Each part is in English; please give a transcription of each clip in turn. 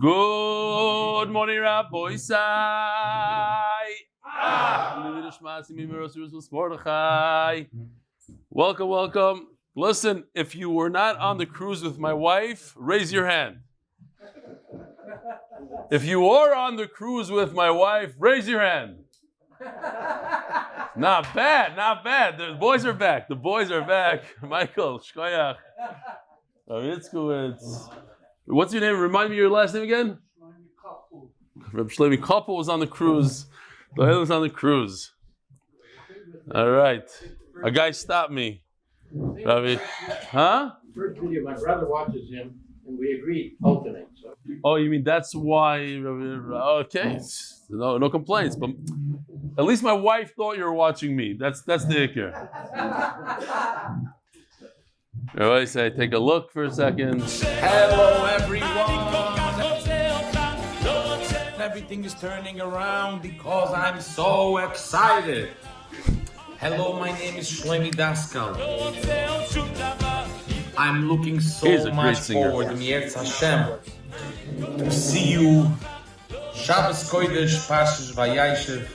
Good morning, Rabbi Sai. Welcome, welcome. Listen, if you were not on the cruise with my wife, raise your hand. If you are on the cruise with my wife, raise your hand. Not bad, not bad. The boys are back. The boys are back. Michael, Chaya. What's your name? Remind me your last name again? Reb Shleimah Koppel was on the cruise. Lahel was on the cruise. All right. A guy stopped me. Ravi. Huh? First video, my brother watches him, and we agreed alternate. So. Oh, you mean that's why? Okay. No complaints. But at least my wife thought you were watching me. That's the ikir. I say, take a look for a second. Hello, everyone. Everything is turning around because I'm so excited. Hello, my name is Shlomi Daskal. I'm looking so much forward to Yetz Hashem to see you. Shabbos Kodesh Pashash Vayishev,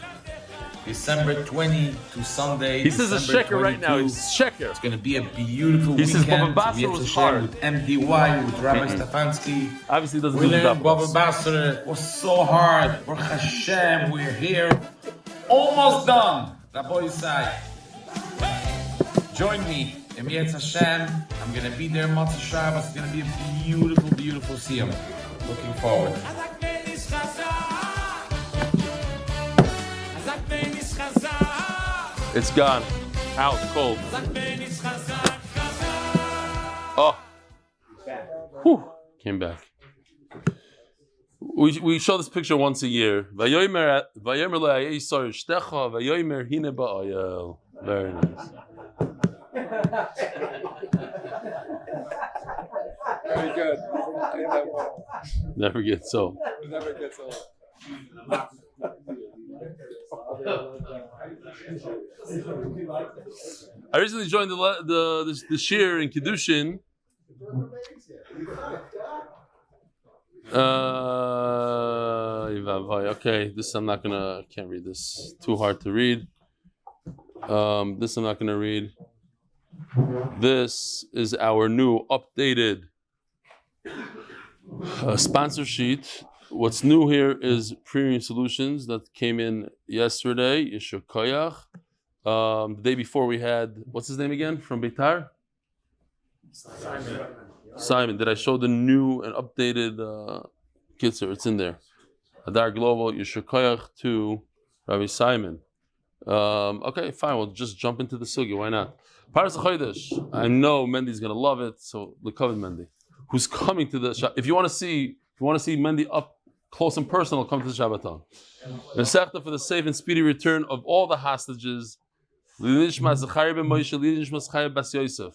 December 20 to Sunday. He says December a sheker right now. He's sheker. It's going to be a beautiful he weekend. He says Bava Basra was hard. With MDY, with Rabbi Stefansky. Obviously doesn't we do learned Bava Basra. It was so hard. Baruch Hashem, we're here. Almost done. Rabbi Yosef. Join me. Yetz Hashem. I'm going to be there Motzei Shabbos. It's going to be a beautiful, beautiful siyum. Looking forward. It's gone. Out, cold. Oh. Whew. Came back. We show this picture once a year. Very nice. Very good. Never gets old. Never gets old. I recently joined the shir in Kiddushin. Okay, this I'm not gonna. I can't read this. Too hard to read. This I'm not gonna read. This is our new updated sponsor sheet. What's new here is premium solutions that came in yesterday. Yeshua Koyach. The day before we had, what's his name again from Beitar? Simon. Did I show the new and updated Kitzer? It's in there. Adar Global, Yeshua Koyach to Rabbi Simon. Okay, fine. We'll just jump into the sugi. Why not? Parnassa Chodesh. I know Mendy's gonna love it. So the covet Mendy, who's coming to the shop. If you want to see Mendy up close and personal, come to the Shabbaton. And Sechta for the safe and speedy return of all the hostages. Zechraya ben Moshe, Chaya bas Yosef.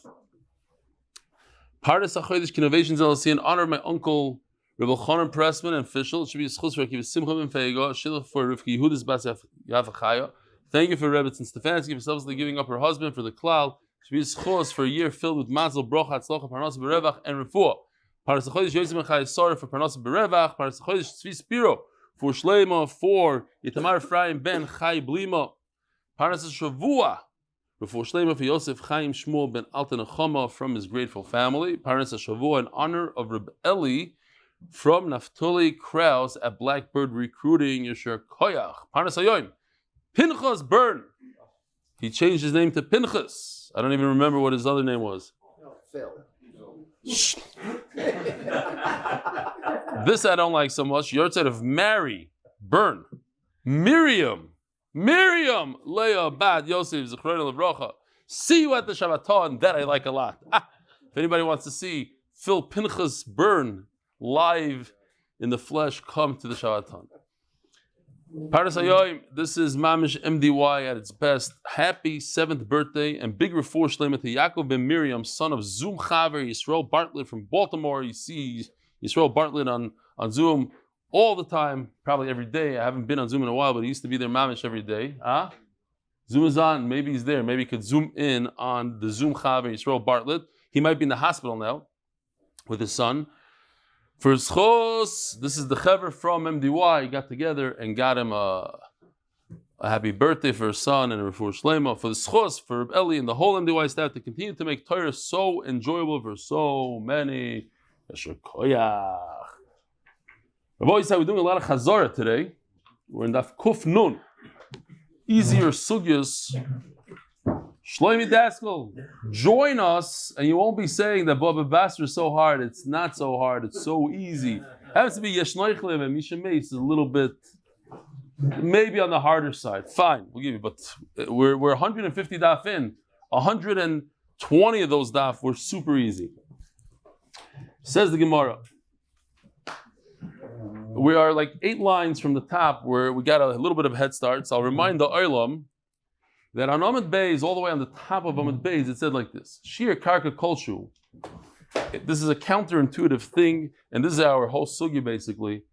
Parnassa Chodesh Kidnovations LLC in honor of my uncle Elchanan, Pressman, and Fishel. It should be zechus for Akiva Simcha Ben Fayga, shidduch for Yehudit bas Chaya. Thank you for Rebbitzen Stefansky for selflessly giving up her husband for the klal. It should be zechus for a year filled with Mazel, Bracha, hatzlacha, Parnassa B'revach and Refuah. Parnassa Yosef ben Chaya for Parnassa B'revach. Parnassa Tzvi Spero for Shleimah for Yitamar ben Chaya Blima. Parnassa Refuah Shleimah for Yosef Chaim Shmuel ben Altanachama from his grateful family. Parnassa in honor of Eli from Naftuly Kraus at Blackbird Recruiting. Yeshua Koyach. Parnassa Yoim. Pinchas Burn. He changed his name to Pinchas. I don't even remember what his other name was. Phil. This I don't like so much. You're outside of Mary, Burn, Miriam, Leah, Bad, Yosef, zechurah Bracha. See you at the Shabbaton. That I like a lot. If anybody wants to see Phil Pinchas Burn live in the flesh, come to the Shabbaton. Parnassa Yoim, this is Mamish MDY at its best. Happy 7th birthday and big Refuah Shleimah to Yaakov ben Miriam, son of Zoom Chaver Yisrael Bartlett from Baltimore. You see Yisrael Bartlett on Zoom all the time, probably every day. I haven't been on Zoom in a while, but he used to be there Mamish every day. Zoom is on, maybe he's there. Maybe he could zoom in on the Zoom Chaver Yisrael Bartlett. He might be in the hospital now with his son. For zechus, this is the chaver from MDY. He got together and got him a happy birthday for his son and a Refuah Shleimah. For the zechus, for Eli and the whole MDY staff to continue to make Torah so enjoyable for so many. Chaya. Rabbi said we're doing a lot of chazara today. We're in Daf Kuf Nun. Easier sugyas. Shloimi Daskel, join us, and you won't be saying that Bava Basra is so hard. It's not so hard. It's so easy. It has to be Yeshnoichlev and Misha Meis is a little bit, maybe on the harder side. Fine, we'll give you. But we're 150 daf in. 120 of those daf were super easy. Says the Gemara. We are like 8 lines from the top where we got a little bit of a head start. So I'll remind the Olam that on Amud Beis, all the way on the top of Amud Beis, it said like this: Shir karka kolshu. This is a counterintuitive thing, and this is our whole sugya basically.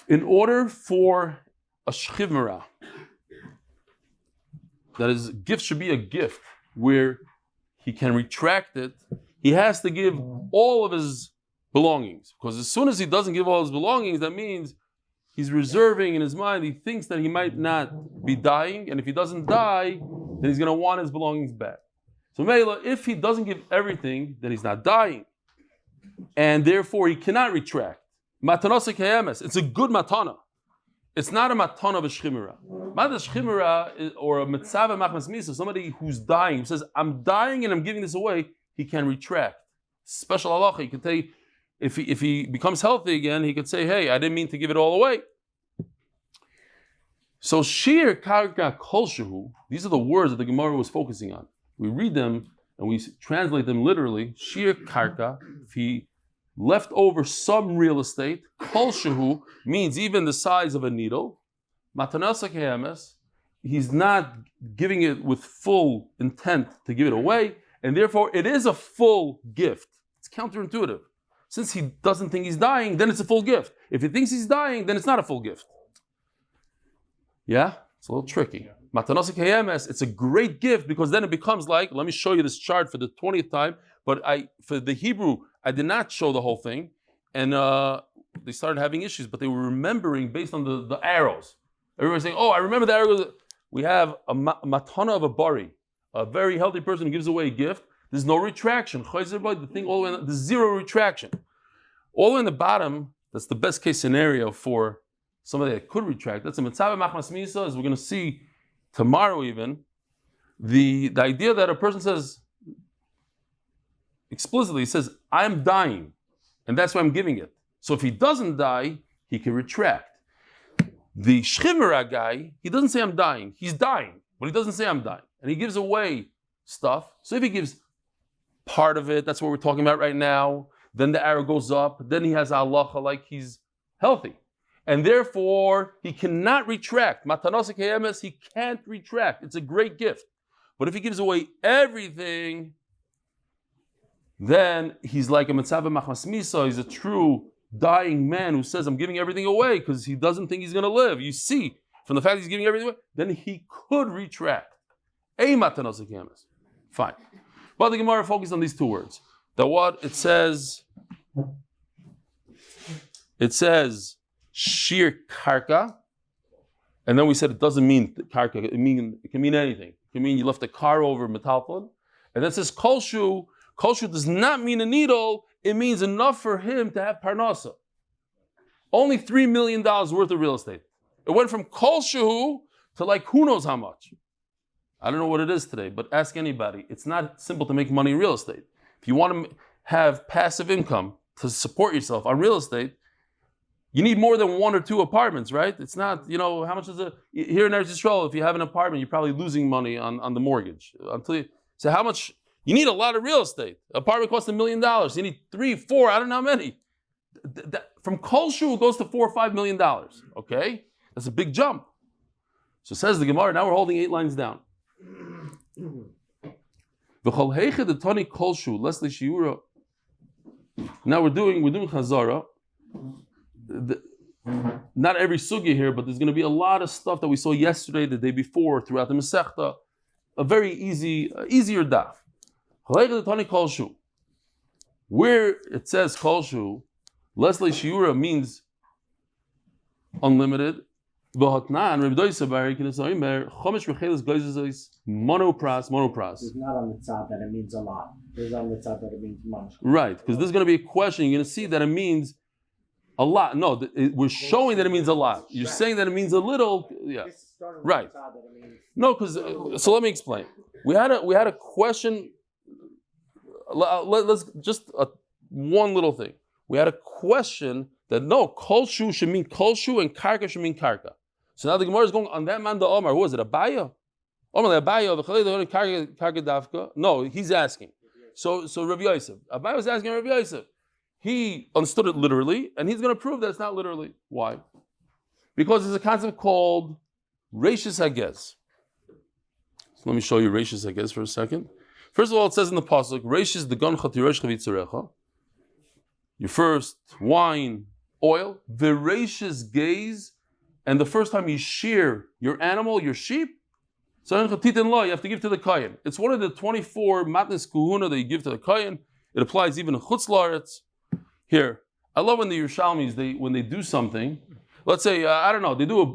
In order for a shchivmera, that is, gift should be a gift where he can retract it, he has to give all of his belongings. Because as soon as he doesn't give all his belongings, that means he's reserving in his mind, he thinks that he might not be dying, and if he doesn't die, then he's going to want his belongings back. So Mela, if he doesn't give everything, then he's not dying. And therefore he cannot retract. Matanasa kayemes, it's a good matana. It's not a matana of a shchimera. Matana shchimera, or a mitzvah machmas misa, somebody who's dying, who says, I'm dying and I'm giving this away, he can retract. Special halacha, he can tell you, if he becomes healthy again, he could say, hey, I didn't mean to give it all away. So shir karka kolshehu, these are the words that the Gemara was focusing on. We read them and we translate them literally. Shir karka, if he left over some real estate, kolshehu means even the size of a needle. Matanasa kehemes, he's not giving it with full intent to give it away, and therefore it is a full gift. It's counterintuitive. Since he doesn't think he's dying, then it's a full gift. If he thinks he's dying, then it's not a full gift. Yeah? It's a little tricky. Matanasa keyemes, it's a great gift because then it becomes like, let me show you this chart for the 20th time, but for the Hebrew, I did not show the whole thing, and they started having issues, but they were remembering based on the arrows. Everybody's saying, oh, I remember the arrows. We have a matana of a bari, a very healthy person who gives away a gift. There's no retraction. The thing all the way, there's zero retraction. All the way in the bottom, that's the best case scenario for somebody that could retract. That's a mitzvah machmas misa, as we're going to see tomorrow even. The idea that a person says, explicitly, he says, I'm dying, and that's why I'm giving it. So if he doesn't die, he can retract. The shchimera guy, he doesn't say I'm dying. He's dying, but he doesn't say I'm dying. And he gives away stuff. So if he gives part of it, that's what we're talking about right now, then the arrow goes up, then he has hatzlacha like he's healthy. And therefore, he cannot retract. Matanasa keyemes, he can't retract. It's a great gift. But if he gives away everything, then he's like a mitzvah machmas misa. He's a true dying man who says, I'm giving everything away because he doesn't think he's going to live. You see, from the fact that he's giving everything away, then he could retract. Fine. But the Gemara focused on these 2 words. That what it says shir karka, and then we said it doesn't mean karka, it can mean anything. It can mean you left a car over metalton, and then it says kolshu. Kolshu does not mean a needle, it means enough for him to have parnassa. Only $3 million worth of real estate. It went from kolshu to like who knows how much. I don't know what it is today, but ask anybody. It's not simple to make money in real estate. If you want to have passive income to support yourself on real estate, you need more than 1 or 2 apartments, right? It's not, how much is it? Here in Eretz Yisrael, if you have an apartment, you're probably losing money on the mortgage. So how much? You need a lot of real estate. An apartment costs $1 million. You need 3, 4, I don't know how many. From kolshu, it goes to $4 or $5 million. Okay? That's a big jump. So says the Gemara, now we're holding 8 lines down. Now we're doing chazara. Not every sugya here, but there's going to be a lot of stuff that we saw yesterday, the day before, throughout the Masechta. A very easier daf. Where it says kolshu, leslie shiura means unlimited. Monopras. It's not on the tzad that it means a lot. It's on the tzad that it means much. Right, because this is going to be a question. You're going to see that it means a lot. No, we're showing that it means a lot. You're saying that it means a little. Yeah, right. No, because so let me explain. We had a question. Let's just one little thing. We had a question that no, kolshu should mean kolshu and karka should mean karka. So now the Gemara is going on that man the Omar. Who was it? Abaya? Omar Abaya karka dafka. No, he's asking. So Rabbi Yosef. Abaya was asking Rabbi Yosef. He understood it literally, and he's going to prove that it's not literally. Why? Because there's a concept called Reishis Hagez. So let me show you Reishis Hagez for a second. First of all, it says in the pasuk, Reishis the gon chatirosh chavitzarecha. Your first wine, oil, Vereishis gaze, and the first time you shear your animal, your sheep, so you have to give to the kohen. It's one of the 24 matnes kuhuna that you give to the kohen. It applies even in chutz laaretz. Here, I love when the Yerushalmis, when they do something, let's say, I don't know, they do a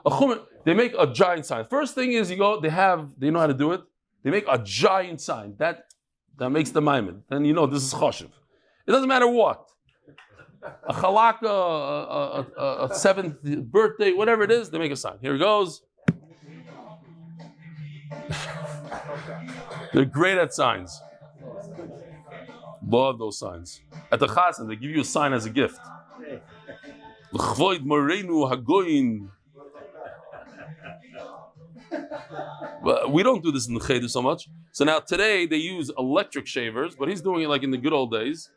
chumah, they make a giant sign. First thing is they know how to do it. They make a giant sign. That makes the maimed. Then you know this is choshev. It doesn't matter what. A halakha, a 7th birthday, whatever it is, they make a sign. Here it goes. They're great at signs. Love those signs. At the chassan, they give you a sign as a gift. But we don't do this in the cheder so much. So now today they use electric shavers, but he's doing it like in the good old days.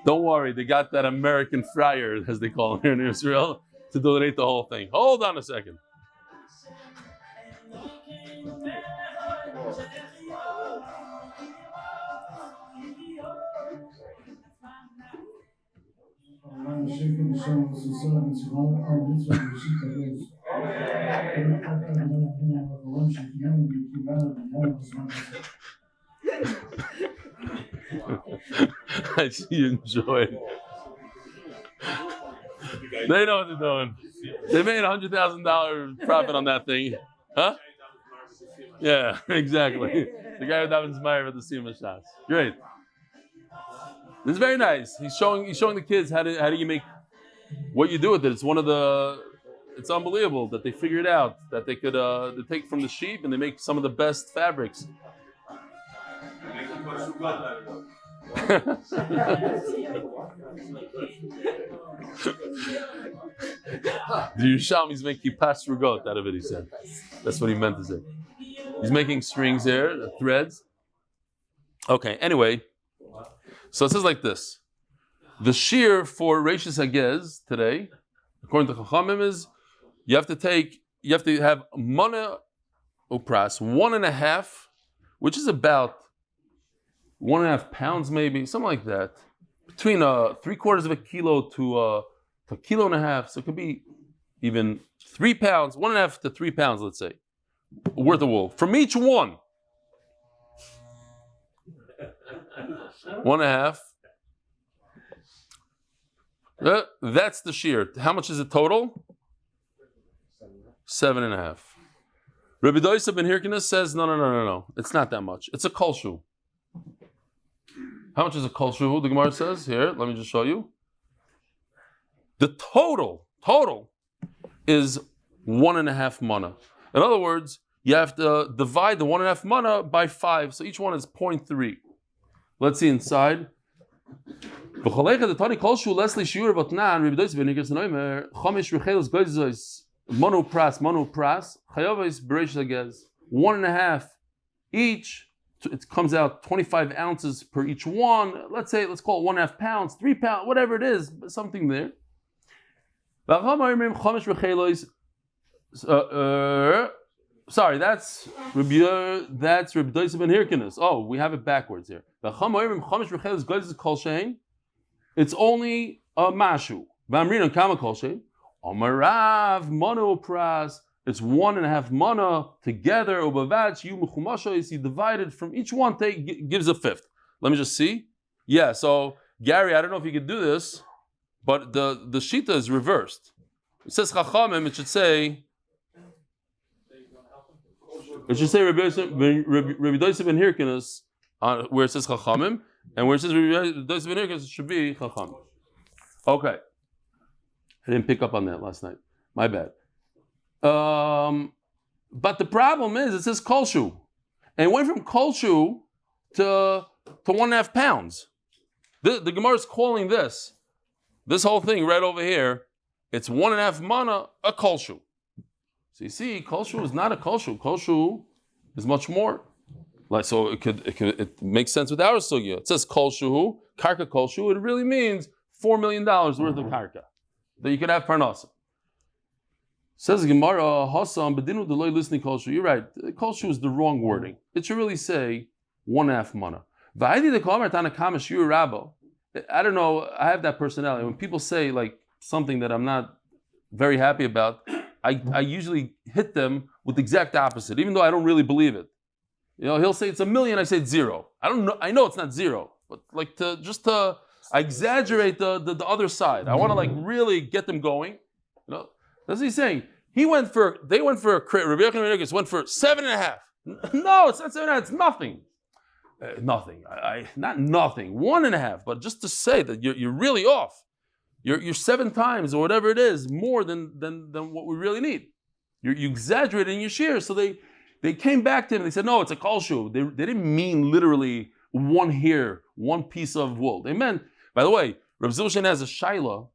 Don't worry, they got that American fryer, as they call him here in Israel, to donate the whole thing. Hold on a second. I see you enjoy it. They know what they're doing. They made $100,000 profit on that thing. Huh? Yeah, exactly. The guy who davens Meyer at the Sima shots. Great. This is very nice. He's showing the kids how do you make what you do with it. It's unbelievable that they figured out that they could they take from the sheep and they make some of the best fabrics. The Yerushalmis make kippah rugot out of it, he said. That's what he meant to say. He's making strings here, threads. Okay, anyway. So it says like this. The shear for Reishis Hagez today, according to Chachamim, is you have to have mana upras, 1.5, which is about 1.5 pounds maybe, something like that. Between 3/4 of a kilo to a kilo and a half. So it could be even 3 pounds, 1.5 to 3 pounds, let's say, worth of wool. From each one. 1.5. That's the shear. How much is it total? 7.5. Rabbi Yosef ben Hirkinas says, no. It's not that much. It's a kolshu. How much is a kolshu? The Gemara says here. Let me just show you. The total is 1.5 mana. In other words, you have to divide the 1.5 mana by 5. So each one is 0.3. Let's see inside. Monopras, 1.5 each. It comes out 25 ounces per each one. Let's call it 1.5 pounds, 3 pounds, whatever it is, something there. Sorry, that's Rabbi Yosef ben Hirkinas. Oh, we have it backwards here. It's only a mashu. Omarav monopras it's 1.5 mana together. You divided from each one, gives a fifth. Let me just see. Yeah, so Gary, I don't know if you could do this, but the shita is reversed. It says Chachamim, it should say Rabbi Yosef ben Hirkinus, where it says Chachamim, and where it says Rabbi Yosef ben Hirkinus, it should be Chachamim. Okay. I didn't pick up on that last night. My bad. But the problem is, it says kolshu. And it went from kolshu to 1.5 pounds. The Gemara is calling this whole thing right over here, it's 1.5 mana, a kolshu. So you see, kolshu is not a kolshu. Kolshu is much more. Like, so it makes sense with our sugya. It says kolshu, karka kolshu. It really means $4 million worth of karka that you could have parnassa. Says Gemara, Hassan, bedinu deloy listening kolshu. You're right. Kolshu is the wrong wording. It should really say 1.5 mana. I don't know. I have that personality. When people say like something that I'm not very happy about, I usually hit them with the exact opposite, even though I don't really believe it. You know, he'll say it's 1 million. I say it's 0. I don't know. I know it's not 0, but like I exaggerate the other side. I want to like really get them going. You know, that's what he's saying. They went for a crit. Rebbitzen Stefansky went for 7.5. No, it's not 7.5. It's nothing. Nothing. Not nothing. 1.5. But just to say that you're really off. You're 7 times or whatever it is more than what we really need. You exaggerated in your shares. So they came back to him and they said, no, it's a kolshu. They didn't mean literally one hair, one piece of wool. They meant, by the way, Rav Zilshan has a shaila,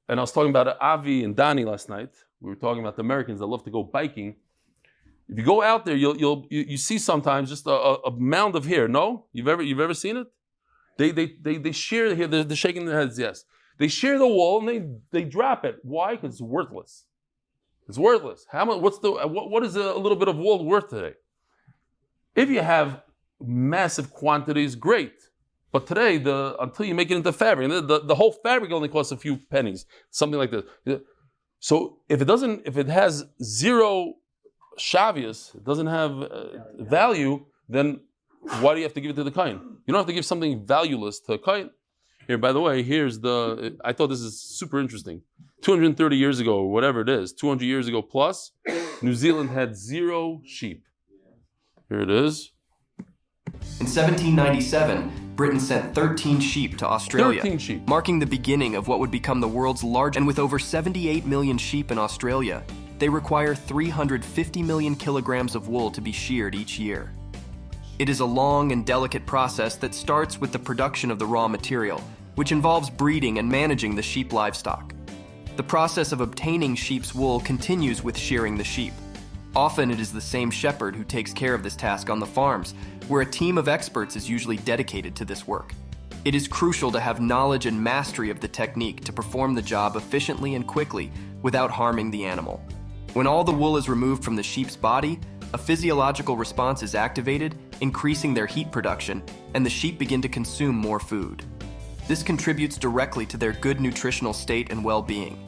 and I was talking about Avi and Dani last night. We were talking about the Americans that love to go biking. If you go out there, you see sometimes just a mound of hair. No, you've ever seen it? They share the hair. They're shaking their heads. Yes, they share the wool and they drop it. Why? Because it's worthless. It's worthless. How much? What is a little bit of wool worth today? If you have massive quantities, great. But today, until you make it into fabric, the whole fabric only costs a few pennies, something like this. So if it has 0 shavius, it doesn't have value, then why do you have to give it to the kain? You don't have to give something valueless to a kain. Here, by the way, I thought this is super interesting. 230 years ago, or whatever it is, 200 years ago plus, New Zealand had 0 sheep. Here it is. In 1797, Britain sent 13 sheep to Australia, 13 sheep. Marking the beginning of what would become the world's largest. And with over 78 million sheep in Australia, they require 350 million kilograms of wool to be sheared each year. It is a long and delicate process that starts with the production of the raw material, which involves breeding and managing the sheep livestock. The process of obtaining sheep's wool continues with shearing the sheep. Often it is the same shepherd who takes care of this task on the farms, where a team of experts is usually dedicated to this work. It is crucial to have knowledge and mastery of the technique to perform the job efficiently and quickly without harming the animal. When all the wool is removed from the sheep's body, a physiological response is activated, increasing their heat production, and the sheep begin to consume more food. This contributes directly to their good nutritional state and well-being.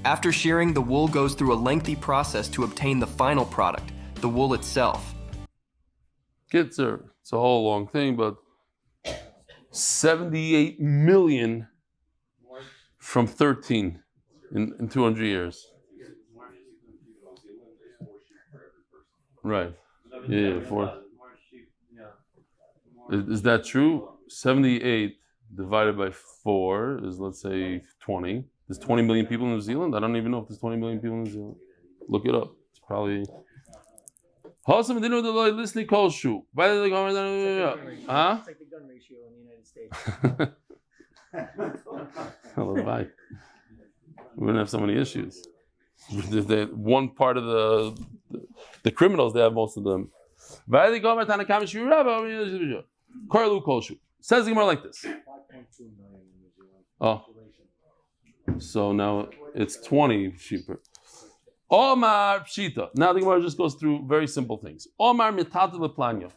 After shearing, the wool goes through a lengthy process to obtain the final product, the wool itself. It's a whole long thing, but 78 million from 13 in 200 years. Right. Yeah, 4. Is that true? 78 divided by 4 is, let's say, 20. There's 20 million people in New Zealand? I don't even know if there's 20 million people in New Zealand. Look it up. It's probably... Huh? It's like the gun ratio in the United States. Hello, bye. We wouldn't have so many issues. One part of the criminals, they have most of them. Says the Gemara like this. 5.2 million in New Zealand. Oh. So now it's 20 sheep. Omar Pshita. Now the Gemara just goes through very simple things. Omar mitata leplanya.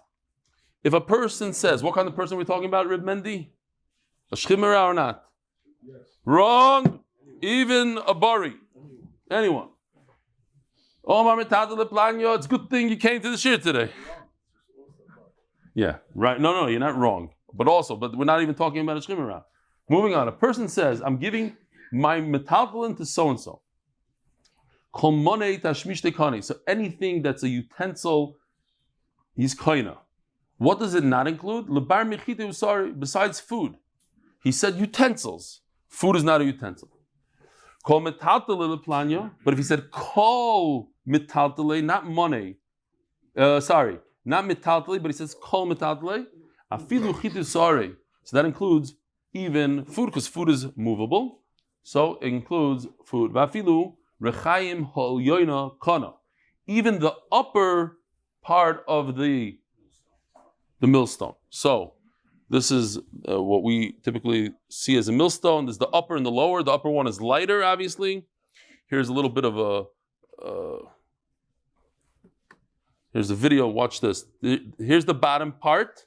If a person says, what kind of person are we talking about, Rib Mendy? A shchimera or not? Yes. Wrong. Even a bari. Anyone. Omar Metadel Planyo, it's a good thing you came to the shir today. Yeah, right. No, you're not wrong. But we're not even talking about a shchimera. Moving on, a person says, I'm giving my metaltalin to so-and-so. So anything that's a utensil, he's koina. What does it not include? Besides food. He said utensils. Food is not a utensil. But if he said kol metaltale, not money, not metaltale, but he says kol metaltale, afilu chitusare. So that includes even food, because food is movable. So it includes food. Vafilu rechayim holyoina kana. Even the upper part of the millstone. So this is what we typically see as a millstone. There's the upper and the lower. The upper one is lighter, obviously. Here's a little bit of here's the video. Watch this. Here's the bottom part,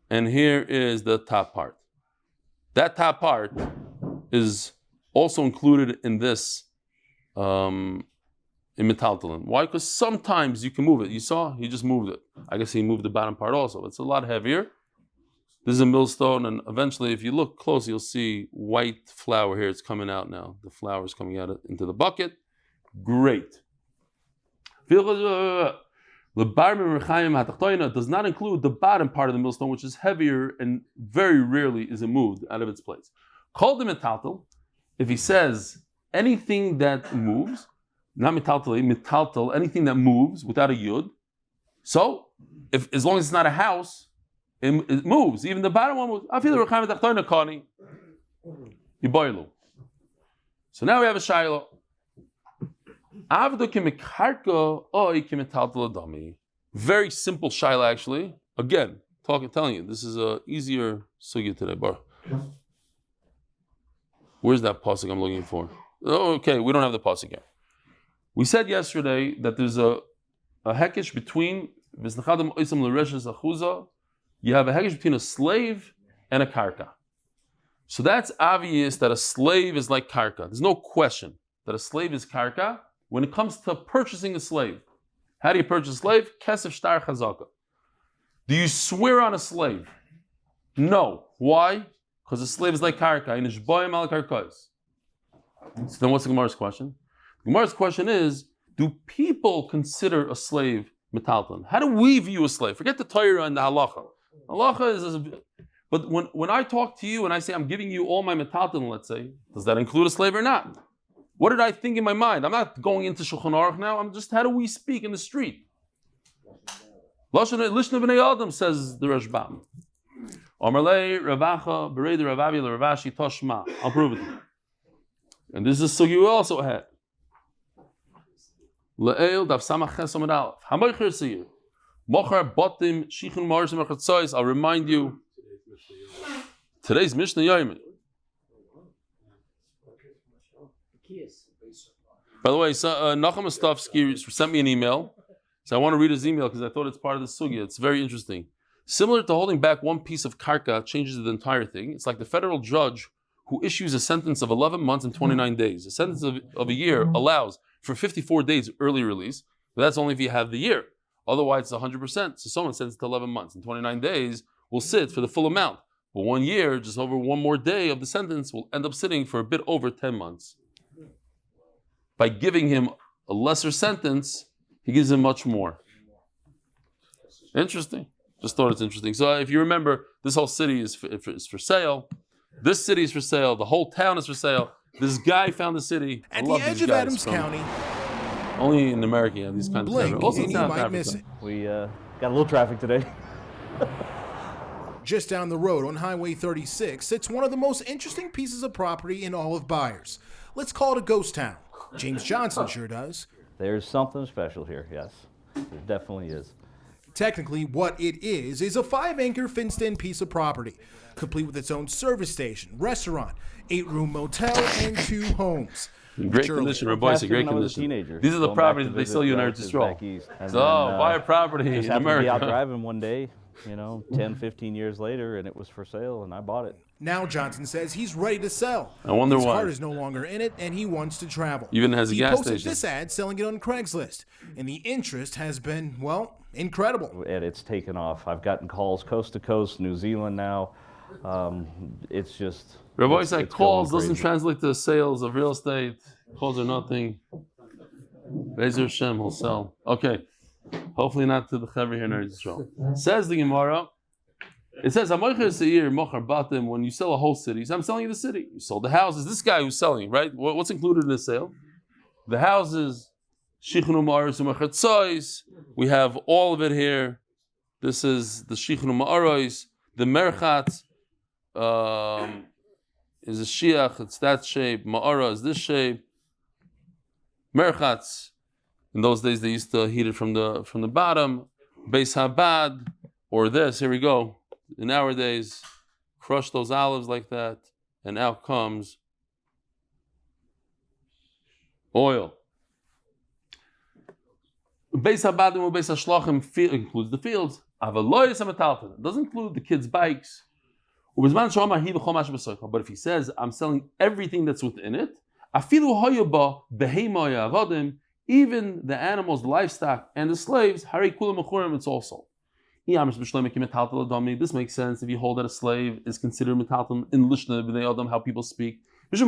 and here is the top part. That top part is also included in this in metaltalin. Why? Because sometimes you can move it. You saw? He just moved it. I guess he moved the bottom part also. It's a lot heavier. This is a millstone, and eventually, if you look close, you'll see white flour here. It's coming out now. The flour is coming out into the bucket. Great. The does not include the bottom part of the millstone, which is heavier and very rarely is it moved out of its place. Called the metaltal, if he says anything that moves, not metaltal, anything that moves without a yud. So, as long as it's not a house, it moves. Even the bottom one moves. So now we have a shayla. Very simple shayla, actually. Again, telling you, this is a easier sugya today, bar. Where's that pasuk I'm looking for? Oh, okay, we don't have the pasuk yet. We said yesterday that there's a hekesh between you have a hekesh between a slave and a karka. So that's obvious that a slave is like karka. There's no question that a slave is karka when it comes to purchasing a slave. How do you purchase a slave? Kesef shtar chazaka. Do you swear on a slave? No. Why? Because a slave is like karka. So then what's the Gemara's question? The Gemara's question is, do people consider a slave metalton? How do we view a slave? Forget the Torah and the halacha. Halacha is, but when I talk to you and I say I'm giving you all my metalton, let's say, does that include a slave or not? What did I think in my mind? I'm not going into Shulchan Aruch now. I'm just, how do we speak in the street? Lishna b'nei Adam, says the Rashbam. Amarlei Ravacha Berei Ravavi Ravashi Toshma. I'll prove it to you. And this is a sugi we also had. Le'el Daf Samach Ches Amud Aleph. Hamoicher Siyir. Mochar Botim Shichun Marshim Echotzois. I'll remind you. Today's Mishnah Yomi. By the way, Nachum Stefansky sent me an email. So I want to read his email because I thought it's part of the sugya. It's very interesting. Similar to holding back one piece of karka changes the entire thing. It's like the federal judge who issues a sentence of 11 months and 29 days. A sentence of a year allows for 54 days early release, but that's only if you have the year. Otherwise, it's 100%. So someone sentenced to 11 months and 29 days will sit for the full amount. But 1 year, just over one more day of the sentence, will end up sitting for a bit over 10 months. By giving him a lesser sentence, he gives him much more. Interesting. Just thought it's interesting. So if you remember, this whole city is for sale. This city is for sale. The whole town is for sale. This guy found the city. At the edge of Adams County. Only in America you have these kinds of things. Also in South Africa. Miss it. We got a little traffic today. Just down the road on Highway 36 sits one of the most interesting pieces of property in all of Byers. Let's call it a ghost town. James Johnson sure does. There's something special here, yes. There definitely is. Technically, what it is a 5-acre fenced-in piece of property, complete with its own service station, restaurant, 8-room motel, and 2 homes. Great condition, Rabbi, great condition. These are the properties that they sell you in Eretz Yisrael. So, buy a property in America. Be out driving one day, 10, 15 years later, and it was for sale, and I bought it. Now Johnson says he's ready to sell. I wonder His why. heart is no longer in it, and he wants to travel. Even has a he gas posted station. this ad selling it on Craigslist, and the interest has been, well, incredible. And it's taken off. I've gotten calls coast to coast, New Zealand now. It's just... Rabbi it's said going calls doesn't crazy. translate to sales of real estate. Calls are nothing. Bezer Hashem will sell. Okay. Hopefully not to the Chaver here in Eretz Yisrael. Says the Gemara. It says, when you sell a whole city, you say, I'm selling you the city. You sold the houses. This guy who's selling, right? What's included in the sale? The houses, we have all of it here. This is the Shichnu Ma'aros. The Merchat is a Shiach, it's that shape. Ma'ara is this shape. Merchatz, in those days they used to heat it from the bottom. Beis Habad, or this, here we go. In our days, crush those olives like that, and out comes oil. Beis Habadim and Beis Hashlachim includes the fields. It doesn't include the kids' bikes. But if he says, I'm selling everything that's within it, even the animals, the livestock, and the slaves, it's also. This makes sense if you hold that a slave is considered metaltal in Lishna b'nei Adam, how people speak. That's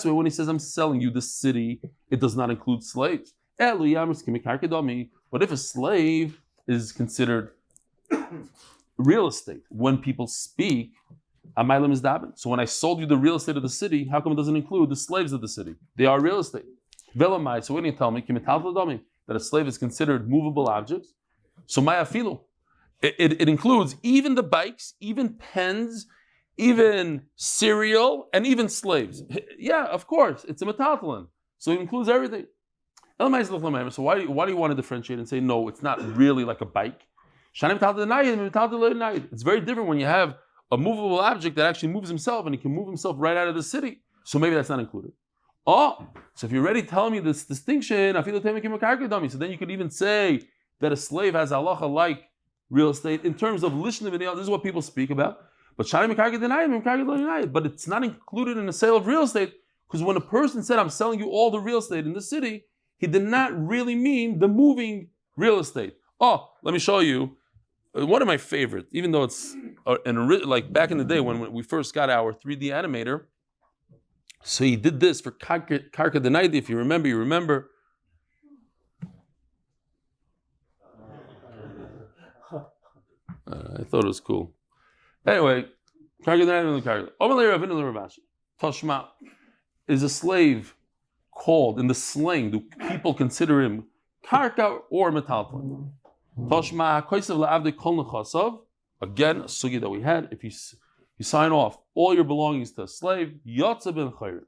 why when he says, I'm selling you the city, it does not include slaves. But if a slave is considered real estate, when people speak, so when I sold you the real estate of the city, how come it doesn't include the slaves of the city? They are real estate. So when you tell me that a slave is considered movable objects, so mayafilu, it includes even the bikes, even pens, even cereal, and even slaves. Yeah, of course, it's a metaltalin, so it includes everything. So why do you want to differentiate and say no? It's not really like a bike. It's very different when you have a movable object that actually moves himself and he can move himself right out of the city. So maybe that's not included. Oh, so if you're already telling me this distinction, so then you could even say that a slave has halacha like real estate in terms of lishna v'nei. This is what people speak about. But but it's not included in the sale of real estate, because when a person said, I'm selling you all the real estate in the city, he did not really mean the moving real estate. Oh, let me show you. One of my favorites, even though it's like back in the day when we first got our 3D animator, so he did this for Karka Denaidi, if you remember, you remember. I thought it was cool. Anyway, Tashma is a slave called, in the slang, do people consider him karka or metaltalin? Tashma koisav la'avdei kol nechasav. Again, a sugi that we had. If you sign off all your belongings to a slave, yatsa ben chayr.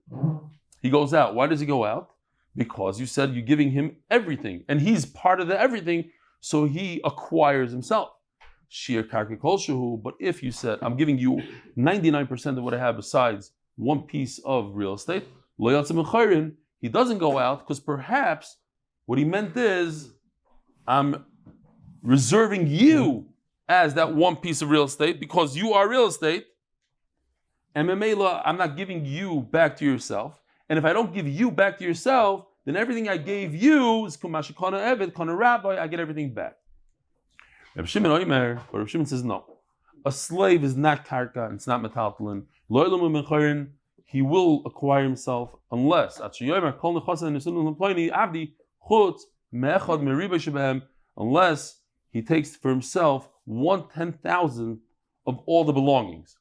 He goes out. Why does he go out? Because you said you're giving him everything, and he's part of the everything, so he acquires himself. Shir karka kol shehu. But if you said, I'm giving you 99% of what I have besides one piece of real estate, lo yatsa ben chayrin, he doesn't go out because perhaps what he meant is, I'm reserving you as that one piece of real estate because you are real estate. And memela, I'm not giving you back to yourself. And if I don't give you back to yourself, then everything I gave you is kumashikana evet, kana rabbi, I get everything back. Reb Shimon Oimer, but Reb Shimon says no. A slave is not karka, it's not metaltalin. Loylam u'menchorin, he will acquire himself unless unless he takes for himself 1/10,000 of all the belongings.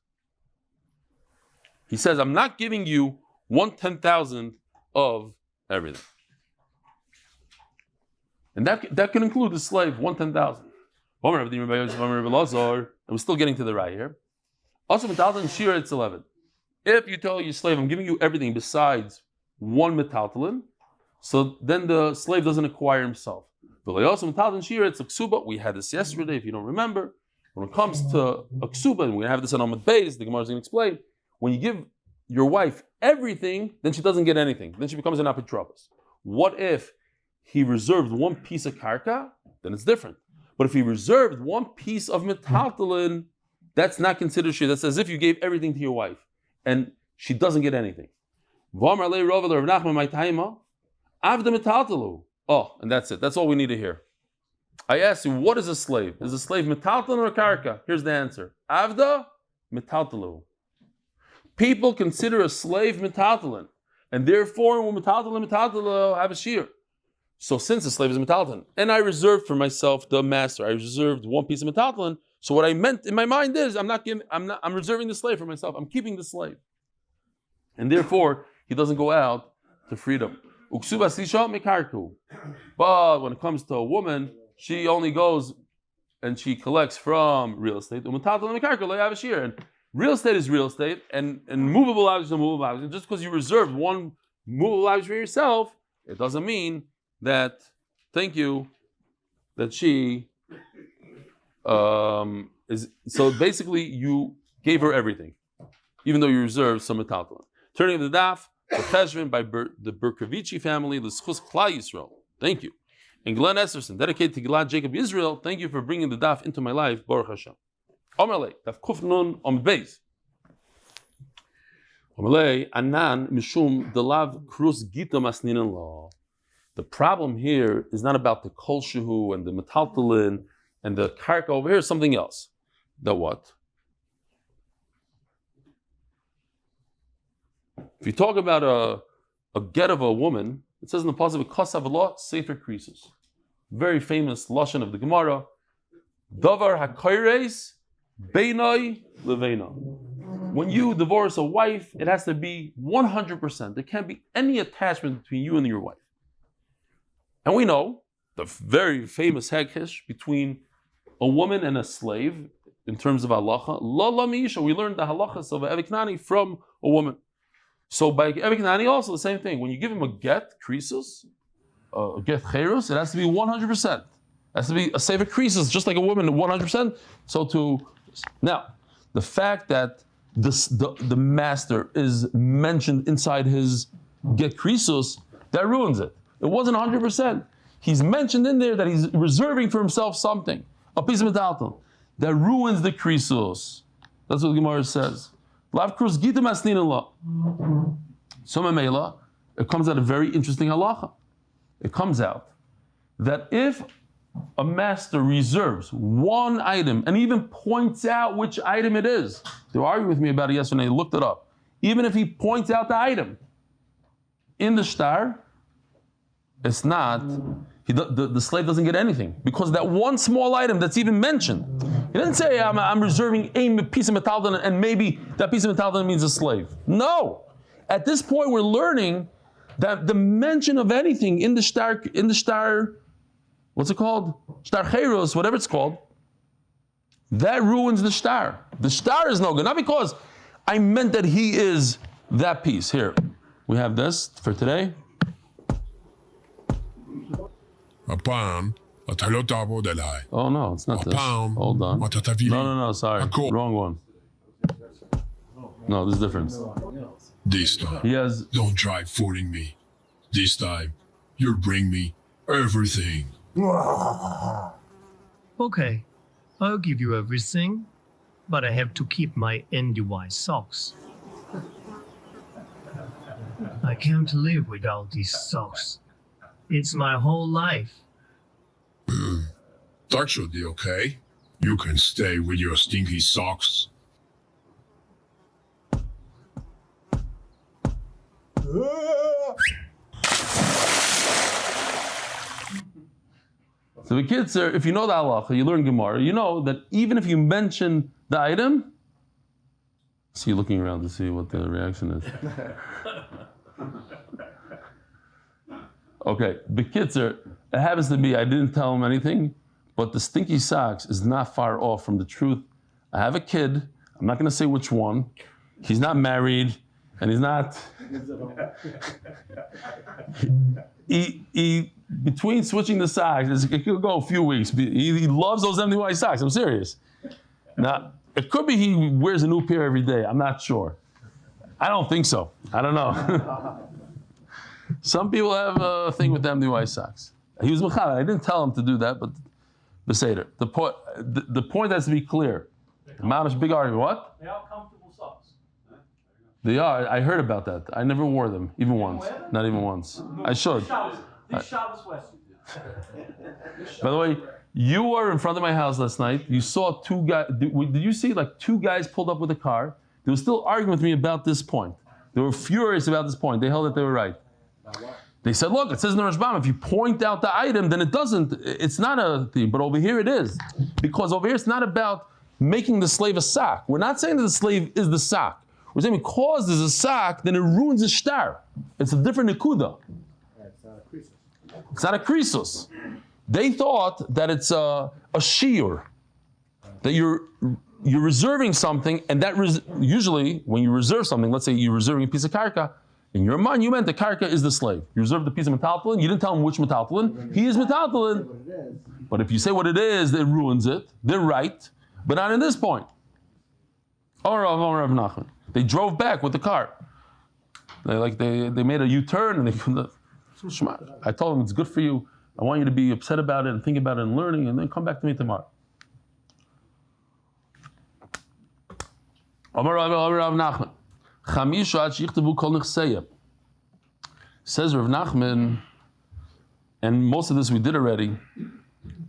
He says, I'm not giving you 1/10,000 of everything. And that can include the slave, 1/10,000. And we're still getting to the right here. Also, it's 11. If you tell your slave, I'm giving you everything besides one metaltalin, so then the slave doesn't acquire himself. We had this yesterday, if you don't remember. When it comes to a ksuba, and we're going to have this on Amud Beis, the Gemara is going to explain, when you give your wife everything, then she doesn't get anything. Then she becomes an apotropos. What if he reserved one piece of karka? Then it's different. But if he reserved one piece of metaltalin, That's not considered shir. That's as if you gave everything to your wife, and she doesn't get anything. Oh, and that's it. That's all we need to hear. I asked you, what is a slave? Is a slave metaltalin or karka? Here's the answer. Avda metaltalu. People consider a slave metaltalin, and therefore when metaltalu have a shir. So since a slave is metaltalin, and I reserved for myself the master, I reserved one piece of metaltalin. So what I meant in my mind is, I'm reserving the slave for myself. I'm keeping the slave, and therefore he doesn't go out to freedom. But when it comes to a woman, she only goes and she collects from real estate. And real estate is real estate, and movable objects are movable objects. And just because you reserve one movable object for yourself, it doesn't mean that, that she is. So basically, you gave her everything, even though you reserved some metaltalin. Turning to the daf, the Pressman by the Berkovici family, the zechus klal Yisrael. Thank you. And Glenn Esserson, dedicated to Gilad Jacob Israel. Thank you for bringing the daf into my life. Baruch Hashem. Omerle, daf kuf nun Amud Beis. Omerle, anan mishum delav krus gita masninen law. The problem here is not about the kol shehu and the metaltalin and the karka over here. Something else. The what? If you talk about a get of a woman, it says in the pasuk kosav law sefer krisus. Very famous lashon of the Gemara. Davar hakoires beinoi leveina. When you divorce a wife, it has to be 100%. There can't be any attachment between you and your wife. And we know the very famous hekesh between a woman and a slave in terms of halacha. La la miisha. We learned the halachas of Eviknani from a woman. So by Eviknani also the same thing. When you give him a get, krisus, a get cherus, it has to be 100%. It has to be a sefer krisus, just like a woman, 100%. Now, the fact that the master is mentioned inside his get krisus, that ruins it. It wasn't 100%. He's mentioned in there that he's reserving for himself something, a piece of metaltal. That ruins the krisus. That's what the Gemara says. Lav krus gita masnin Allah. So Mamela, it comes out a very interesting halacha. It comes out that if a master reserves one item and even points out which item it is, they were arguing with me about it yesterday, I looked it up. Even if he points out the item in the shtar, it's not, the slave doesn't get anything because that one small item that's even mentioned. He didn't say, I'm reserving a piece of metal and maybe that piece of metal means a slave. No. At this point, we're learning that the mention of anything in the shtar, what's it called? Shtar Cheiros, whatever it's called, that ruins the shtar. The shtar is no good. Not because I meant that he is that piece. Here, we have this for today. Oh no, it's not this. Hold on. No, sorry. Wrong one. No, this is different. This time, don't try fooling me. This time, you'll bring me everything. Okay, I'll give you everything, but I have to keep my NDY socks. I can't live without these socks. It's my whole life. That should be okay. You can stay with your stinky socks. So the kids are, if you know the halacha, you learn Gemara, you know that even if you mention the item, see you looking around to see what the reaction is. Okay, the kids are, it happens to be, I didn't tell him anything, but the stinky socks is not far off from the truth. I have a kid, I'm not going to say which one, he's not married, and he's not, he between switching the socks, it could go a few weeks, he loves those empty white socks, I'm serious. Now, it could be he wears a new pair every day, I'm not sure. I don't think so, I don't know. Some people have a thing with empty white socks. He was mechaber. I didn't tell him to do that, but beseder. The point has to be clear. Mamish big argument. What? They are comfortable socks. They are. I heard about that. I never wore them, even once. Not even once. I should. This Shabbos West. By the way, you were in front of my house last night. You saw two guys. Did you see like two guys pulled up with a car? They were still arguing with me about this point. They were furious about this point. They held that they were right. They said, look, it says in the Rashbam, if you point out the item, then it doesn't, it's not a thing. But over here it is. Because over here it's not about making the slave a sock. We're not saying that the slave is the sock. We're saying because there's a sock, then it ruins the shtar. It's a different nikuda. It's not a krisos. They thought that it's a shiur. That you're reserving something, and that usually when you reserve something, let's say you're reserving a piece of karka, in your mind you meant the karka is the slave. You reserved the piece of metaltalin, you didn't tell him which metaltalin. He is metaltalin. But if you say what it is, it ruins it. They're right, but not in this point. They drove back with the car. They made a U-turn and they couldn't. I told them it's good for you. I want you to be upset about it and think about it and learning, and then come back to me tomorrow. Says Rav Nachman, and most of this we did already,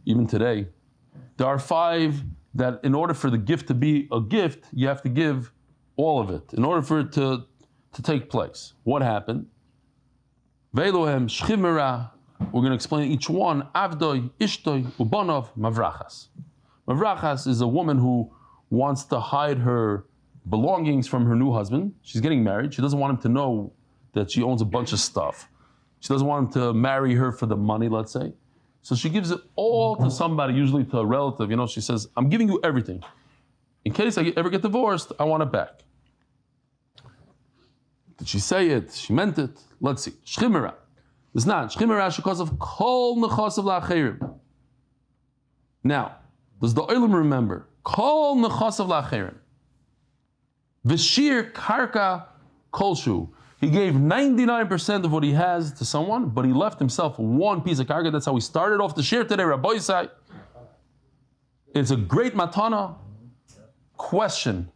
even today. There are 5 that in order for the gift to be a gift, you have to give all of it. In order for it to take place. What happened? Ve'elohem shchimera. We're going to explain each one. Avdoi, ishtoi, ubanov, mavrachas. Mavrachas is a woman who wants to hide her belongings from her new husband. She's getting married. She doesn't want him to know that she owns a bunch of stuff. She doesn't want him to marry her for the money, let's say. So she gives it all to somebody, usually to a relative. She says, I'm giving you everything. In case I ever get divorced, I want it back. Did she say it? She meant it? Let's see. Shchimera. It's not. Shchimera because of kol nechasav la'acherim. Now, does the Olam remember? Kol nechasav la'acherim. V'shir karka kolshu. He gave 99% of what he has to someone, but he left himself one piece of karka. That's how we started off the shir today, Rabbi Yosef. It's a great matana. Question.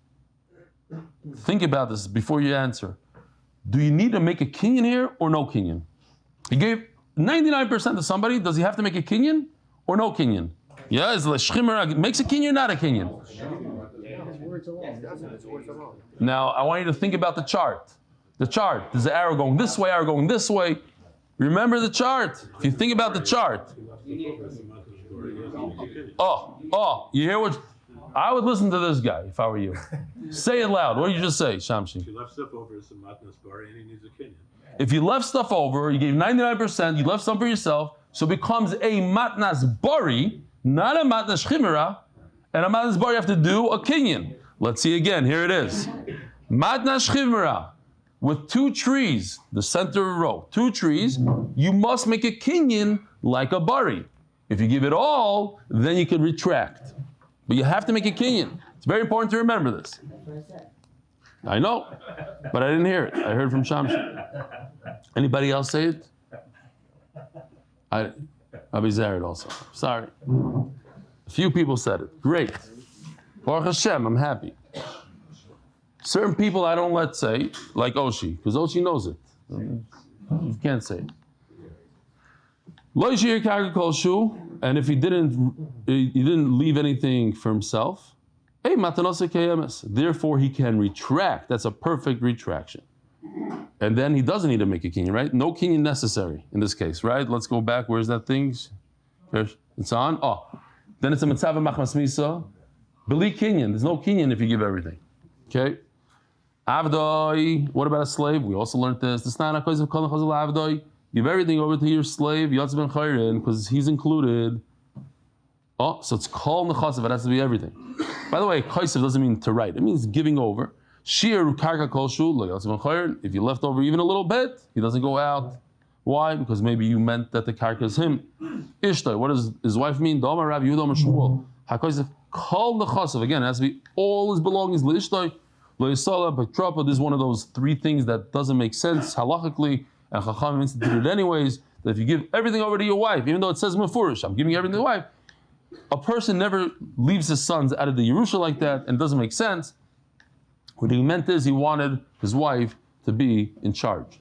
Think about this before you answer. Do you need to make a kinyan here or no kinyan? He gave 99% to somebody. Does he have to make a kinyan or no kinyan? Yeah, is l'shchimera makes a kinyan, not a kinyan. Now I want you to think about the chart. The chart. There's an arrow going this way, arrow going this way. Remember the chart. If you think about the chart. You hear what? I would listen to this guy if I were you. Say it loud. What did you just say, Shamshi? If you left stuff over, it's a matnas bar, and he needs a kinyan. If you left stuff over, you gave 99%, you left some for yourself, so it becomes a matnas bari, not a matnas chimera, and a matnas bari you have to do a kinyan. Let's see again. Here it is. Matnas chimera with 2 trees, the center row, 2 trees. You must make a kinyan like a bari. If you give it all, then you can retract. But you have to make a kinyan. It's very important to remember this. I know, but I didn't hear it. I heard from Shamshi. Anybody else say it? I'll be Zared also. Sorry. A few people said it. Great. Baruch Hashem, I'm happy. Certain people I don't let say, like Oshi, because Oshi knows it. You can't say it. And if he didn't leave anything for himself, therefore he can retract. That's a perfect retraction. And then he doesn't need to make a kinyan, right? No kinyan necessary in this case, right? Let's go back. Where's that thing? It's on. Then it's a mitzvah machmas misa. Beli kinyan. There's no kinyan if you give everything. Okay. Avdoi. What about a slave? We also learned this. Give everything over to your slave, Yosef ben Chayrin, because he's included. So it's kol nechasav. It has to be everything. By the way, kaisav doesn't mean to write. It means giving over. Shir karka kolshu, like Yosef ben Chayrin. If you left over even a little bit, he doesn't go out. Why? Because maybe you meant that the karka is him. Ishtai. What does his wife mean? Dama Rav Yehuda Shmuel. Hakaisav kol nechasav. Again, it has to be all his belongings. L'ishtai, lo'isala, b'trapa. This is one of those 3 things that doesn't make sense halachically. And Chacham instituted anyways, that if you give everything over to your wife, even though it says Mefurish, I'm giving everything to the wife, a person never leaves his sons out of the Yerusha like that, and it doesn't make sense. What he meant is he wanted his wife to be in charge.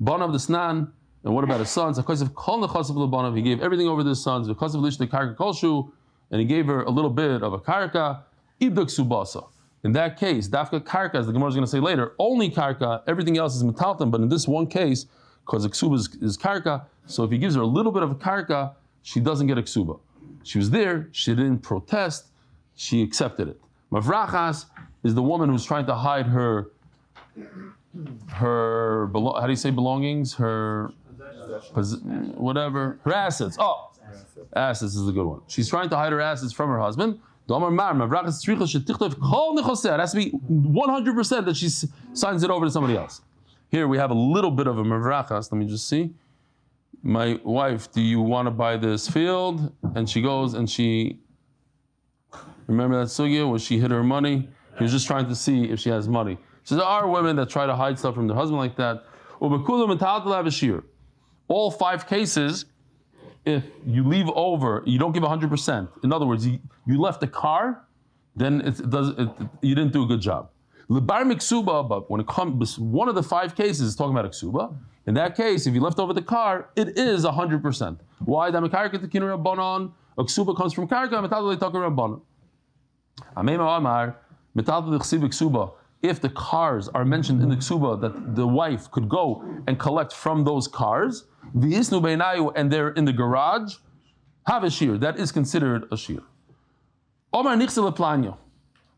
Banav the Snan, and what about his sons? Because of Kol Nechasav Lebanav, he gave everything over to his sons. Because of Lishne Karka Kolshu, and he gave her a little bit of a Karka, Ibduk Subasa. In that case, Dafka Karka, as the Gemara is going to say later, only Karka, everything else is Metalton, but in this one case, because a Ksuba is Karka, so if he gives her a little bit of a Karka, she doesn't get a Ksuba. She was there, she didn't protest, she accepted it. Mavrachas is the woman who's trying to hide her how do you say belongings? Her whatever, her assets. Oh, assets is a good one. She's trying to hide her assets from her husband. It has to be 100% that she signs it over to somebody else. Here we have a little bit of a mavrachas. Let me just see. My wife, do you want to buy this field? And she goes and she, remember that sugya where she hid her money? He was just trying to see if she has money. So there are women that try to hide stuff from their husband like that. All 5 cases, if you leave over, you don't give 100%. In other words, you left the car, then you didn't do a good job. But when it comes, one of the 5 cases is talking about a ksuba. In that case, if you left over the car, it is 100%. Why? A ksuba comes from karka, if the cars are mentioned in the ksuba, that the wife could go and collect from those cars, and they're in the garage, have a shear. That is considered a shear.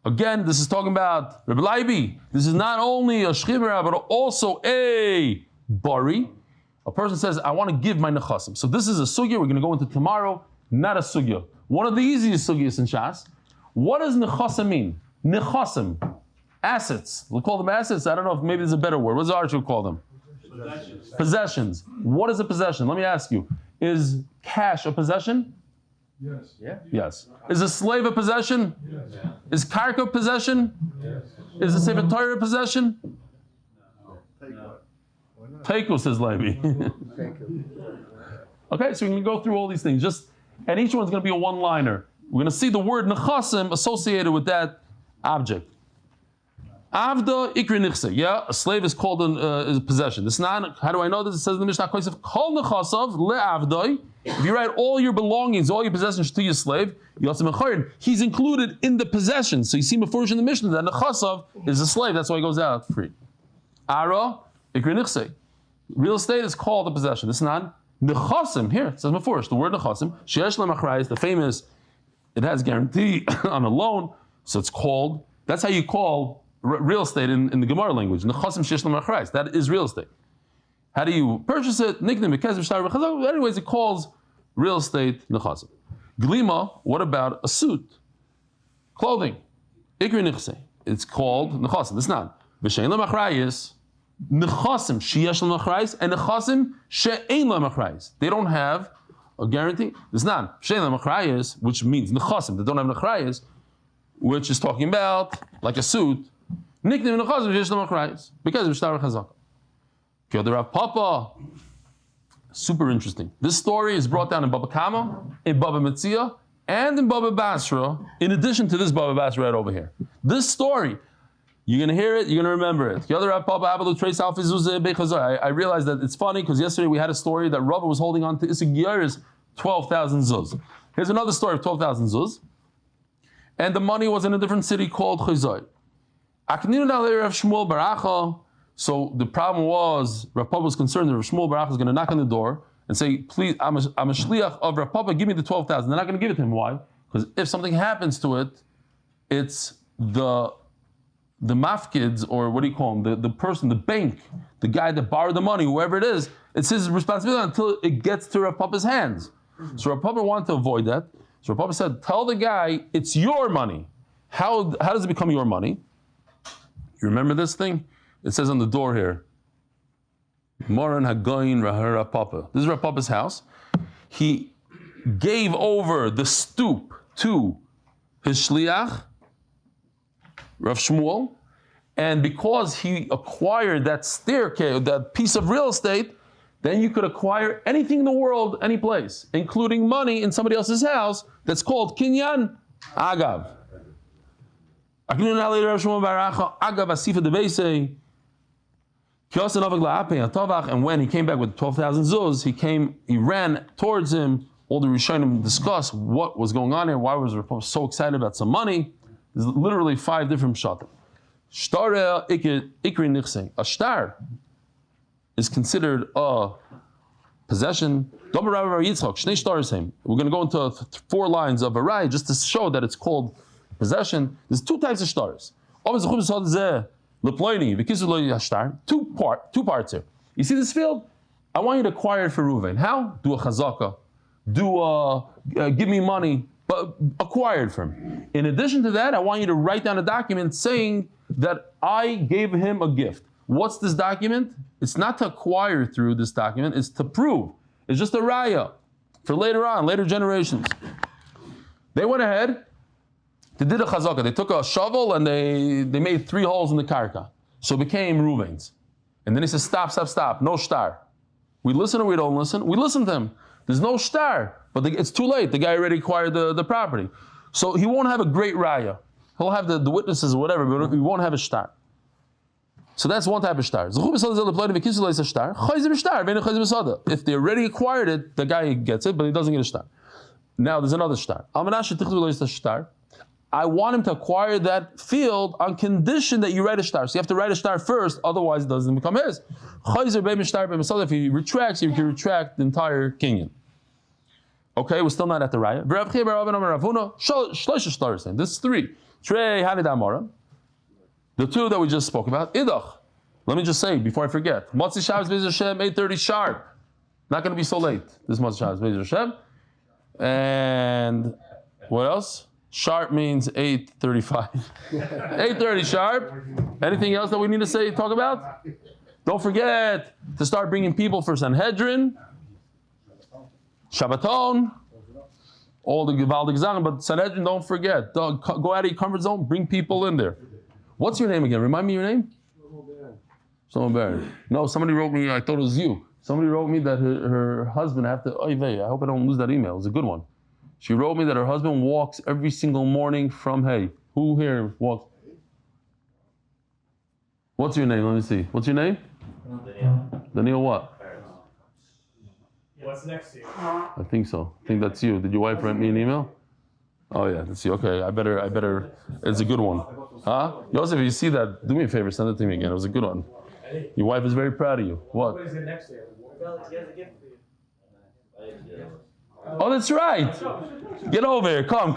Again, this is talking about Rebbe Leibi. This is not only a shchimera, but also a bari. A person says, I want to give my nechasim. So this is a sugya we're going to go into tomorrow, not a sugya. One of the easiest sugyas in Shas. What does nechasim mean? Nechasim, assets. We'll call them assets. I don't know if maybe there's a better word. What does the Archie call them? Possessions. What is a possession? Let me ask you. Is cash a possession? Yes. Yeah. Yes. Is a slave a possession? Yes. Is karka a possession? Yes. Is a sefer Torah a possession? Teiku, says Levi. Okay, so we can go through all these things. And each one's going to be a one-liner. We're going to see the word nechasim associated with that object. Avda ikri nichse. Yeah, a slave is called a possession. This not. How do I know this? It says in the Mishnah, kol nechasav le'avdoi. If you write all your belongings, all your possessions to your slave, he's included in the possession. So you see Mefurish in the Mishnah that nechasav is a slave. That's why he goes out free. Ara ikri nichse. Real estate is called a possession. This not nechasim. Here it says Mefurish. The word nechasim. Sheyesh lemachrayis is the famous. It has guarantee on a loan, so it's called. That's how you call real estate in the Gemara language. That is real estate. How do you purchase it? Anyways, it calls real estate nechasim. Glima, what about a suit? Clothing. It's called nechasim. It's not. V'shein lemachrayis, nechasim sheyesh lemachrayis, and nechasim she'ein lemachrayis. They don't have a guarantee. It's not. V'shein lemachrayis, which means nechasim, they don't have nechrayis, which is talking about like a suit. Nickname nechasim sheyesh lemachrayis because of shtar chazaka. The Rav Papa, super interesting. This story is brought down in Baba Kama, in Baba Metzia, and in Bava Basra, in addition to this Bava Basra right over here. This story, you're going to hear it, you're going to remember it. I realized that it's funny because yesterday we had a story that Rabba was holding on to Isik Giyar's 12,000 zuz. Here's another story of 12,000 zuz. And the money was in a different city called Chayzai. So the problem was, Rav Papa was concerned that Rav Shmuel Barach is going to knock on the door and say, please, I'm a shliach of Rav Papa, give me the 12,000. They're not going to give it to him. Why? Because if something happens to it, it's the mafkids, or what do you call him, the person, the bank, the guy that borrowed the money, whoever it is, it's his responsibility until it gets to Rav Papa's hands. So Rav Papa wanted to avoid that. So Rav Papa said, tell the guy, it's your money. How does it become your money? You remember this thing? It says on the door here, Moran Hagoyin Rav Papa. This is Rav Papa's house. He gave over the stoop to his shliach, Rav Shmuel, and because he acquired that staircase, that piece of real estate, then you could acquire anything in the world, any place, including money in somebody else's house. That's called kinyan agav. And when he came back with 12,000 zuz, he ran towards him. All the Rishonim discussed what was going on here. Why was Rebbe so excited about some money? There's literally 5 different pshatim. Shtareh ikri nichsei. A shtar is considered a possession. We're going to go into 4 lines of a rai just to show that it's called possession. There's 2 types of shtars. Two parts here. You see this field? I want you to acquire it for Reuven. How? Do a chazaka. Give me money, but acquire it from him. In addition to that, I want you to write down a document saying that I gave him a gift. What's this document? It's not to acquire through this document, it's to prove. It's just a raya for later on, later generations. They went ahead, they did a chazaka. They took a shovel and they made 3 holes in the karka. So it became Reuven's. And then he says, stop, no shtar. We listen or we don't listen? We listen to him. There's no shtar, but it's too late. The guy already acquired the property. So he won't have a great raya. He'll have the witnesses or whatever, but he won't have a shtar. So that's one type of shtar. If they already acquired it, the guy gets it, but he doesn't get a shtar. Now there's another shtar. I want him to acquire that field on condition that you write a shtar. So you have to write a shtar first, otherwise it doesn't become his. If he retracts, you can retract the entire kinyan. Okay, we're still not at the raya. This is 3. The 2 that we just spoke about. Idach. Let me just say before I forget. Motzei Shabbos Beis Hashem 8:30 sharp. Not going to be so late. This Motzei Shabbos Beis Hashem. And what else? Sharp means 8:35. 8:30 sharp. Anything else that we need to say, talk about? Don't forget to start bringing people for Sanhedrin, Shabbaton, all the Givaldik Zachen, but Sanhedrin, don't forget. Go out of your comfort zone, bring people in there. What's your name again? Remind me your name? Someone Barry. No, somebody wrote me, I thought it was you. Somebody wrote me that her husband, I hope I don't lose that email. It's a good one. She wrote me that her husband walks every single morning from Hay. Who here walks? What's your name? Let me see. What's your name? Daniel what? What's next to you? I think so. I think that's you. Did your wife write me an email? Oh yeah, that's you. Okay, I better. It's a good one. Huh? Yosef, if you see that, do me a favor, send it to me again. It was a good one. Your wife is very proud of you. What? What is it next to you? He has a gift for you. Oh, that's right. Get over here. Come.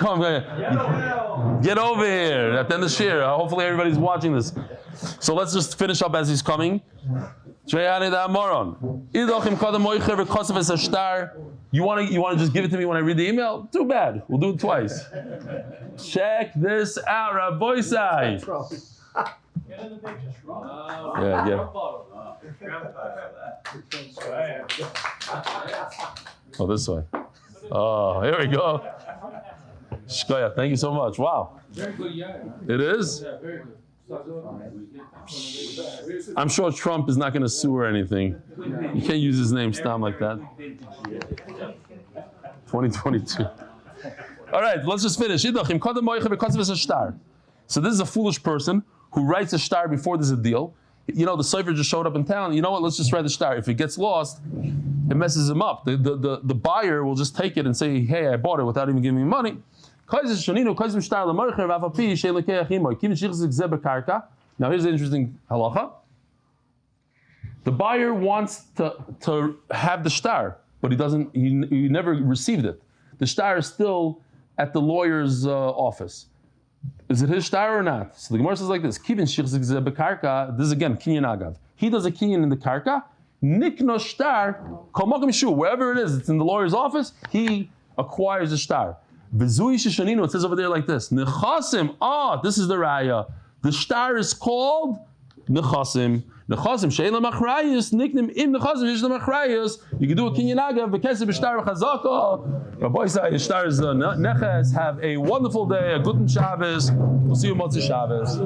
Get over here. At the end of the year. Hopefully everybody's watching this. So let's just finish up as he's coming. You want to just give it to me when I read the email? Too bad. We'll do it twice. Check this out, Rabbi Sai. Get in the picture. Yeah. Oh, this way. Oh, here we go. Shkoya, thank you so much. Wow. Very good, yeah. It is? Yeah, very good. I'm sure Trump is not going to sue or anything. You can't use his name stam like that. 2022. All right, let's just finish. So this is a foolish person who writes a shtar before there's a deal. You know, the cipher just showed up in town. You know what? Let's just write the shtar. If it gets lost, it messes him up. The buyer will just take it and say, hey, I bought it without even giving me money. Now here's the interesting halacha. The buyer wants to have the shtar, but he never received it. The shtar is still at the lawyer's office. Is it his shtar or not? So the Gemara says like this: this is again kinyan agav. He does a kinyan in the karka. Nikno shtar wherever it is, it's in the lawyer's office. He acquires the shtar. It says over there like this: Nechasim. This is the raya. The shtar is called nechasim. Nechasim she'ela machrayus niknim im nechasim she'ela machrayus. You can do a kinyan agav b'kesef b'shtar v'chazaka. Rabbi say shtar is neches. Have a wonderful day. A good Shabbos. We'll see you Motzei Shabbos.